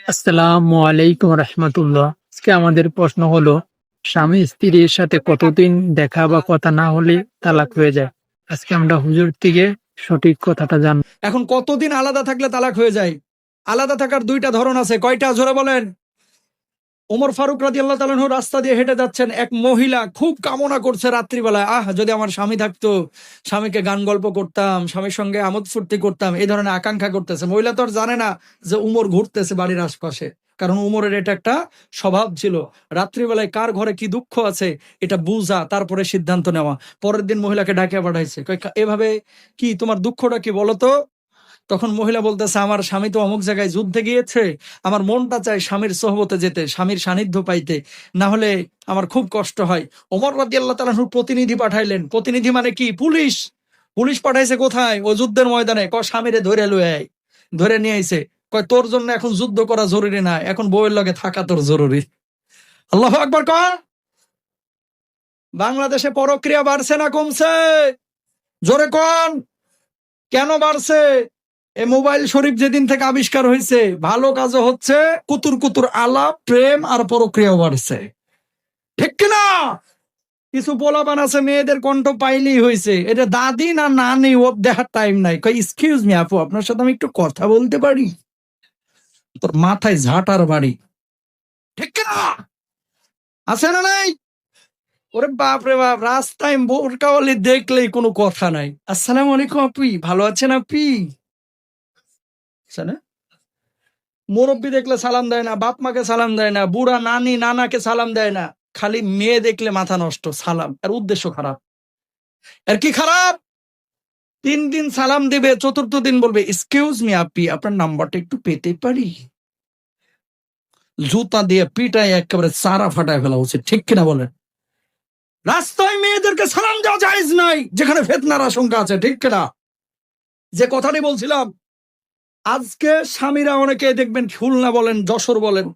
আসসালামু আলাইকুম রহমতুল্লাহ। আজকে আমাদের প্রশ্ন হলো, স্বামী স্ত্রীর সাথে কতদিন দেখা বা কথা না হলে তালাক হয়ে যায়? আজকে আমরা হুজুর থেকে সঠিক কথাটা জানবো। এখন কতদিন আলাদা থাকলে তালাক হয়ে যায়? আলাদা থাকার দুইটা ধরন আছে। কয়টা জোরে বলেন? ওমর ফারুক রাদিয়াল্লাহু তাআলা আনহু রাস্তা দিয়ে হেঁটে যাচ্ছেন, এক মহিলা খুব কামনা করছে রাত্রিবেলায়, যদি আমার স্বামী থাকতো, স্বামীকে গান গল্প করতাম, স্বামীর সঙ্গে আমোদ ফুর্তি করতাম, এই ধরনের আকাঙ্ক্ষা করতেছে। মহিলা তো আর জানে না যে উমর ঘুরতেছে বাড়ির আশপাশে, কারণ উমরের এটা একটা স্বভাব ছিল, রাত্রিবেলায় কার ঘরে কি দুঃখ আছে এটা বুঝা, তারপরে সিদ্ধান্ত নেওয়া। পরের দিন মহিলাকে ডাকে পাঠাইছে, কয়, এভাবে কি তোমার দুঃখটা কি বলো তো? তখন মহিলা বলতেছে, আমার স্বামী তো অমুক জায়গায় যুদ্ধে গিয়েছে, আমার মনটা চায় স্বামীর সোহবতে যেতে, স্বামীর সান্নিধ্য পাইতে, না হলে আমার খুব কষ্ট হয়। ওমর রাদিয়াল্লাহু তাআলা আনহু প্রতিনিধি পাঠাইলেন। প্রতিনিধি মানে কি? পুলিশ। পুলিশ পাঠাইছে কোথায়? ও যুদ্ধের ময়দানে। স্বামীরে ধরে লয়ে আয়। ধরে নিয়ে আইছে। কয়, তোর জন্য এখন যুদ্ধ করা জরুরি না, এখন বউয়ের লগে থাকা তোর জরুরি। আল্লাহু আকবার কর। বাংলাদেশে পরক্রিয়া বাড়ছে না কমছে? জোরে কোন। কেন বাড়ছে? এই মোবাইল শরীফ যেদিন থেকে আবিষ্কার হয়েছে, ভালো কাজও হচ্ছে, কুতুর কুতুর আলাপ, প্রেম আর পরক্রিয়াও বাড়ছে। ঠিক কিনা? কিছু পোলাপান আছে, মেয়েদের কণ্ঠ পাইলেই হয়েছে, এটা দাদি না নানি, ও দেখার টাইম নাই। কই, এক্সকিউজ মি আপু, আপনার সাথে আমি একটু কথা বলতে পারি? তোর মাথায় ঝাঁটার বাড়ি। ঠিক কিনা? আছে না নাই? ওরে বাপ রে বাপ, রাস্তায় বোরকাওয়ালি দেখলেই কোনো কথা নাই। আসসালামু আলাইকুম আপু, ভালো আছেন আপনি? না, মুরব্বী দেখলে সালাম দেয় না, বাপ মাকে সালাম দেয় না, বুড়া নানি নানাকে সালাম দেয় না, খালি মেয়ে দেখলে মাথা নষ্ট, সালাম। এর উদ্দেশ্য খারাপ। এর কি খারাপ? 3 দিন সালাম দিবে, চতুর্থ দিন বলবে, এক্সকিউজ মি আপি, আপনার নাম্বারটা একটু পেতে পারি? জুতা দিয়ে পিটায় একেবারে সারা ফাটায় ফেলা উচিত। ঠিক কিনা বলেন? রাস্তায় মেয়েদেরকে সালাম দেওয়া জায়েজ নাই, যেখানে ফিতনার আশঙ্কা আছে। ঠিক কিনা? যে কথাটি বলছিলাম, আজকে স্বামীরা অনেকে দেখবেন, খুলনা বলেন, যশোর বলেন,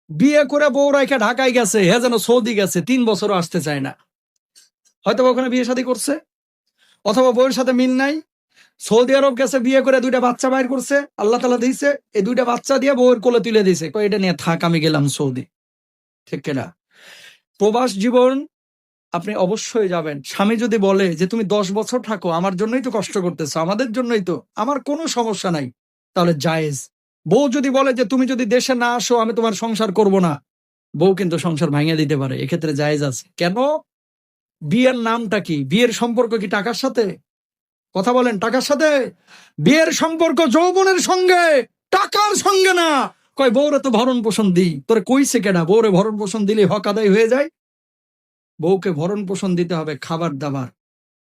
বিয়ে করে বউ রাইখা ঢাকায় গেছে, হে যেন সৌদি গেছে, 3 বছরও আসতে চায় না। হয়তো ওখানে বিয়ে শাদী করছে, অথবা বউয়ের সাথে মিল নাই। সৌদি আরব গেছে, বিয়ে করে 2টা বাচ্চা বাইর করছে, আল্লাহ তাআলা দিয়েছে, এই 2টা বাচ্চা দিয়ে বউয়ের কোলে তুলে দিয়েছে, কই এটা নিয়ে থাক, আমি গেলাম সৌদি। ঠিক কিনা? প্রবাস জীবন আপনি অবশ্যই যাবেন। স্বামী যদি বলে যে তুমি 10 বছর থাকো, আমার জন্যই তো কষ্ট করতেছো, আমাদের জন্যই তো, আমার কোনো সমস্যা নাই, তাহলে জায়েজ। বউ যদি বলে যে তুমি যদি দেশে না আসো, আমি তোমার সংসার করব না, বউ কিন্তু সংসার ভাঙিয়ে দিতে পারে, এক্ষেত্রে জায়েজ আছে। কেন? বিয়ের নামটা কি? বিয়ের সম্পর্ক কি টাকার সাথে? কথা বলেন, টাকার সাথে? বিয়ের সম্পর্ক যৌবনের সঙ্গে, টাকার সঙ্গে না। কয়, বউরে তো ভরণ পোষণ দিই, তোরে কইছে কেনা? বউরে ভরণ পোষণ দিলে হক আদায় হয়ে যায়। বউকে ভরণ পোষণ দিতে হবে, খাবার দাবার,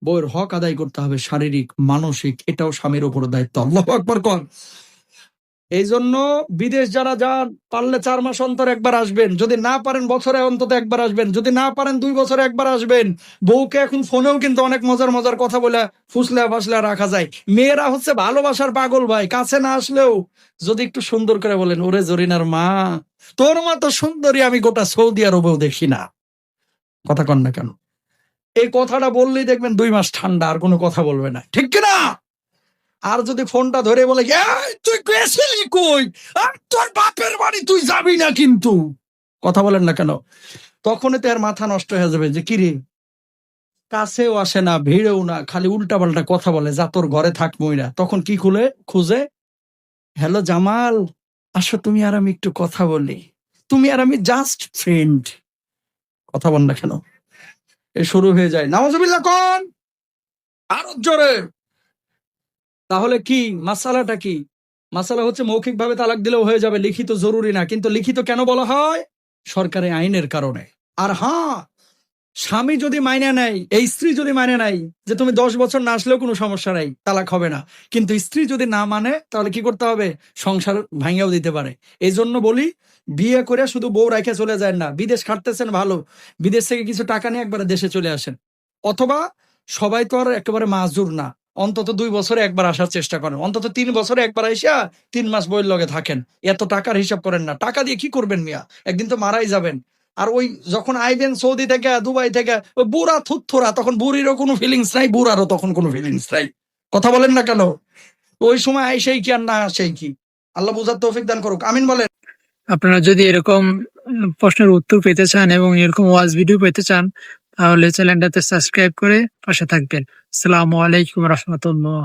বউয়ের হক আদায় করতে হবে, শারীরিক মানসিক, এটাও স্বামীর উপর দায়িত্ব। আল্লাহু আকবার কর। এই জন্য বিদেশ যারা যান, পারলে 4 মাস অন্তর একবার আসবেন, যদি না পারেন বছরে অন্তত একবার আসবেন, যদি না পারেন 2 বছরে একবার আসবেন। বউকে এখন ফোনেও কিন্তু অনেক মজার মজার কথা বলে ফুসলা ফাসলা রাখা যায়। মেয়েরা হচ্ছে ভালোবাসার পাগল ভাই, কাছে না আসলেও যদি একটু সুন্দর করে বলেন, ওরে জরিনার মা, তোর মতো সুন্দরী আমি গোটা সৌদি আরবেও দেখি না। কথা কন না কেন? এই কথাটা বললেই দেখবেন 2 মাস ঠান্ডা, আর কোনো কথা বলবে না। ঠিক কিনা? আর যদি ফোনটা ধরে বলে, তুই গেছিলি কই, আর তোর বাপের বাড়ি তুই যাবি না কিন্তু, কথা বলেন না কেন? তখনই তো এর মাথা নষ্ট হয়ে যাবে, যে কিরে, কাছেও আসে না, ভিড়েও না, খালি উল্টা পাল্টা কথা বলে, যা তোর ঘরে থাক মইরা। তখন কি খুঁজে, হ্যালো জামাল, আসো তুমি আর আমি একটু কথা বলি, তুমি আর আমি জাস্ট ফ্রেন্ড। কথা বল না কেন? এ শুরু হয়ে যায়। নাউজুবিল্লাহ কোন। আরো জোরে। তাহলে কি মাসালাটা কি? মাসালা হচ্ছে, মৌখিক ভাবে তালাক দিলেও হয়ে যাবে, লিখিত জরুরি না। কিন্তু লিখিত কেন বলা হয়? সরকারি আইনের কারণে। আর হ্যাঁ, স্বামী যদি মাইনে নেয়, এই স্ত্রী যদি মানে নাই যে তুমি 10 বছর না আসলেও কোনো সমস্যা নাই, তালাক হবে না। কিন্তু স্ত্রী যদি না মানে, তাহলে কি করতে হবে? সংসার ভাঙিয়েও দিতে পারে। এই জন্য বলি, বিয়ে করে শুধু বউ রেখে চলে যায় না। বিদেশ খাটতেছেন ভালো, বিদেশ থেকে কিছু টাকা নিয়ে একবারে দেশে চলে আসেন। অথবা সবাই তো আর একেবারে মাজুর না, অন্তত 2 বছরে একবার আসার চেষ্টা করেন, অন্তত 3 বছরে একবার আইসা 3 মাস বইয়ের লগে থাকেন। এত টাকার হিসাব করেন না, টাকা দিয়ে কি করবেন মিয়া? একদিন তো মারাই যাবেন। আর ওই যখন আইবেন সৌদি থেকে, দুবাই থেকে, ওই বুড়া থুত্থোরা, তখন বুড়িরও কোনো ফিলিংস নাই, বুড়ারও তখন কোনো ফিলিংস নাই। কথা বলেন না কেন? ওই সময় আইসেই কি আর না আসেই কি? আল্লাহ বুঝার তৌফিক দান করুক, আমিন বলেন। আপনারা যদি এরকম প্রশ্নের উত্তর পেতে চান এবং এরকম ওয়াজ ভিডিও পেতে চান তাহলে চ্যানেলটাতে সাবস্ক্রাইব করে পাশে থাকবেন। আসসালামু আলাইকুম রহমতুল্লাহ।